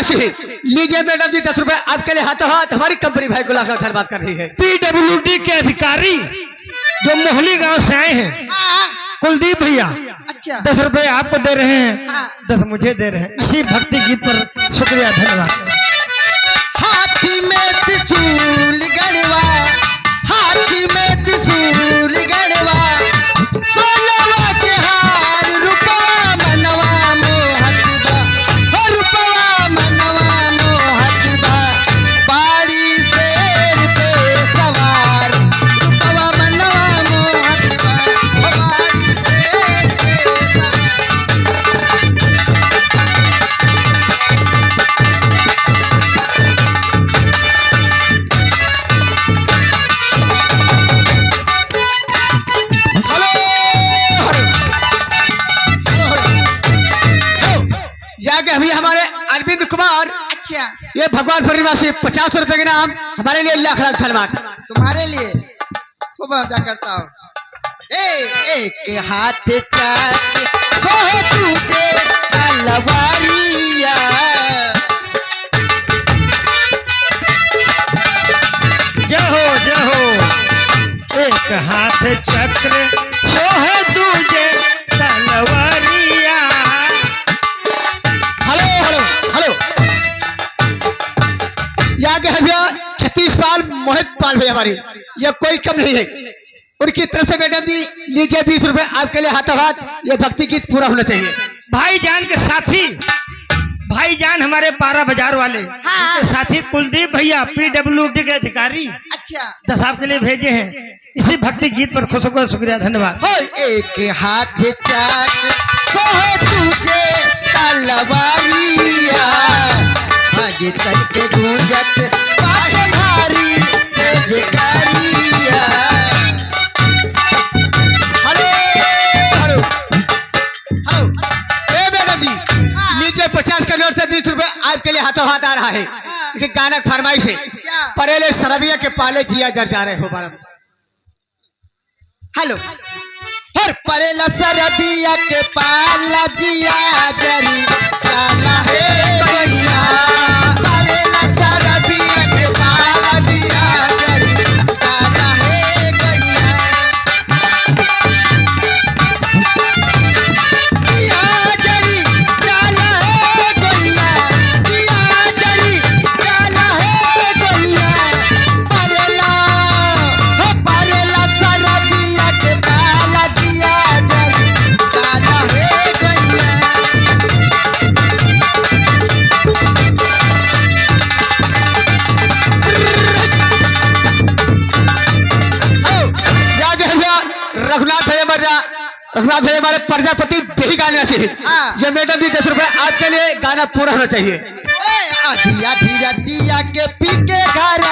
नसीब। लीजिए मैडम जी 10 रुपए आपके लिए हाथों हाथ हमारी कंपनी भाई गुलाब खान बात कर रही है। PWD के अधिकारी जो मोहली गांव से आए हैं कुलदीप भैया, अच्छा 10 रुपए आपको दे रहे हैं, 10 मुझे दे रहे हैं। इसी भक्ति गीत पर शुक्रिया, धन्यवाद। हाथी में त्रिशूल गढ़वा, हाथी में त्रिशूल गढ़वा, सोलवा के हार रूपवा मनवा मोहत बा, हो रूपवा मनवा मोहत बा, बाड़ी शेर पे सवार रूपवा मनवा मोहत बा, हो बाड़ी शेर पे सवार। जाके अभी हमारे अरविंद कुमार, अच्छा ये भगवान निवासी 50 रुपए के नाम हमारे लिए लाख लाख धन्यवाद। तुम्हारे लिए खूब मजा करता हूँ। एक हाथ चाक सोहे तुझे तलवारिया, जय हो एक हाथ चक्र सोहे तुझे तलवारिया। हेलो हेलो हेलो, जाके भैया 36 पाल मोहित पाल भैया हमारी, ये कोई कम नहीं है। उनकी तरफ से मैडम जी लीजिए 20 रुपए आपके लिए हाथों हाथ, ये भक्ति गीत पूरा होना चाहिए। भाईजान के साथी, भाईजान हमारे 12 बाजार वाले के साथी कुलदीप भैया PWD के अधिकारी, अच्छा 10 आपके लिए भेजे हैं। इसी भक्ति गीत पर खुश होकर शुक्रिया, धन्यवाद। हो एक हाथ चाक सोहे तुझे तलवारिया, आगे चल के गूंजत बाटे भारी तेजकारिया। हेलो हेलो हेलो, ए मैडम जी लीजिए 50 का नोट से 20 रुपए आपके लिए हाथों हाथ आ रहा है। ये गाना फरमाइश है, क्या? परेले सरबिया के पाले जिया जर जा रहे हो बारम। हेलो हर परेला सरबिया के पाला जिया जरी काला है गैया, परेला सरबिया के पाला जिया जरी काला है गैया, जिया जरी काला है गैया, जिया जरी काला है गैया, परेला हो परेला सरबिया के पाला जिया जरी काला है गैया। रघुनाथ भैया हमारे प्रजापति यही गाने से ये मैडम जी 10 रुपए आपके लिए गाना पूरा होना चाहिए। आधिया धीरा दिया के पी के घर